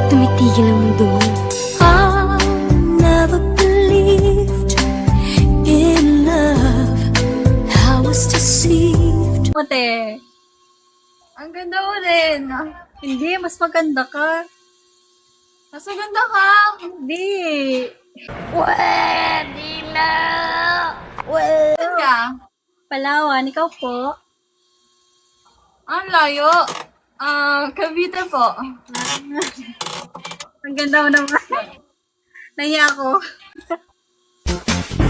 tumitigil ang mundo mo. I never believed in love. I was deceived. Ote. Ang ganda mo rin. Hindi, mas maganda ka. Mas maganda ka. Hindi. Pwede na. Saan ka? Palawan, ikaw po. Ang layo. Cavite po. Ang ganda mo naman. Nahiya ako.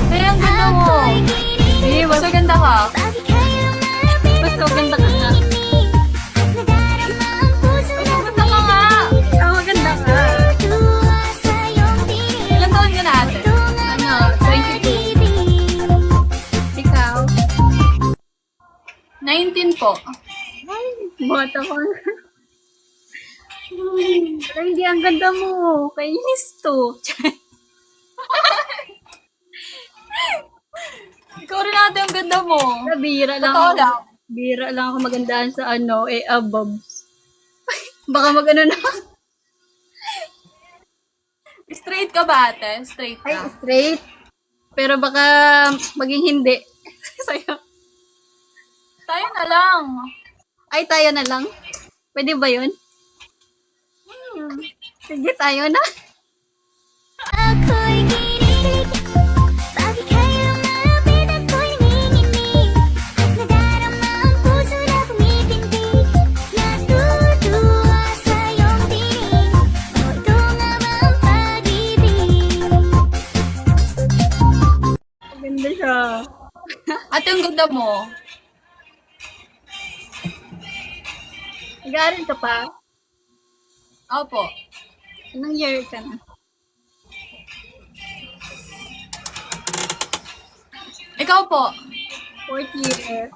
Ay, ang ganda mo. Hindi, Mas maganda ka. mas maganda ka nga. Mas maganda ka nga. Ang maganda ka. Ilan taon ka na ate? Ano, 22. Ikaw? 19 po. Bata ko. Pero hindi, ang ganda mo. Kainis to. Ikaw rin ate, ang ganda mo. Bira lang Totoo ako. lang. Bira lang ako magandaan sa above. Baka magano na. Straight ka ba ate? Straight Ay, ka. straight. Pero baka maging hindi. Sa'yo. Tayo na lang. Ay, tayo na lang. Pwede ba yun? Sige, tayo na. Ako'y kinilig. Bakit kayo lumapit ako'y nanginginig? Nadarama ang puso na kumitindig. Natutuwa sa iyong tinig. O ito nga ba ang pag-ibig? Maganda siya. Ate, ang ganda mo. Nag-aaral ka pa? Opo. Anong year ka na? Ikaw po. Fourth year.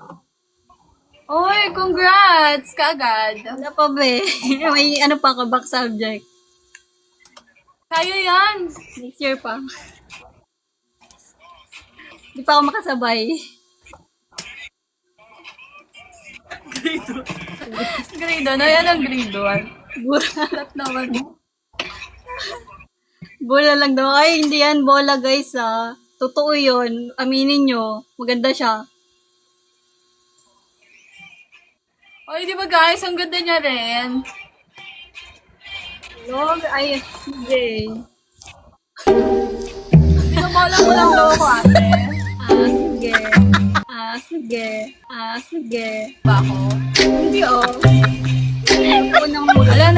Oy, congrats! Kaagad. Wala pa ba eh. May ano pa ako, back subject. Kaya yan. Next year pa. Hindi pa ako makasabay. Grade 1. Yan ang grade 1. Bura. Naman. Bola lang daw. Ay, hindi yan bola guys ah. Totoo yun. Aminin nyo. Maganda siya. Oy, di ba guys? Ang ganda niya rin. Log, ay, sige. Pinabola mo lang daw ako ate. Sige. Sige. Sige. Ba ako? Hindi oh. Ako nang mula.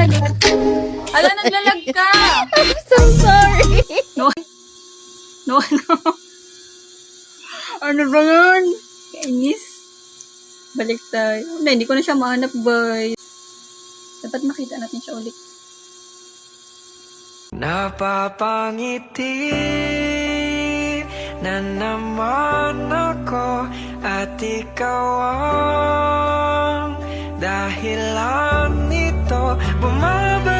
Ala, naglalag ka. So sorry. No. No. Ano ba yun? Kainis. Balik tayo. Hindi ko na siya mahanap, boy. Dapat makita natin siya ulit. Napapangiti na naman ako at ikaw ang dahilan nito. Bumaba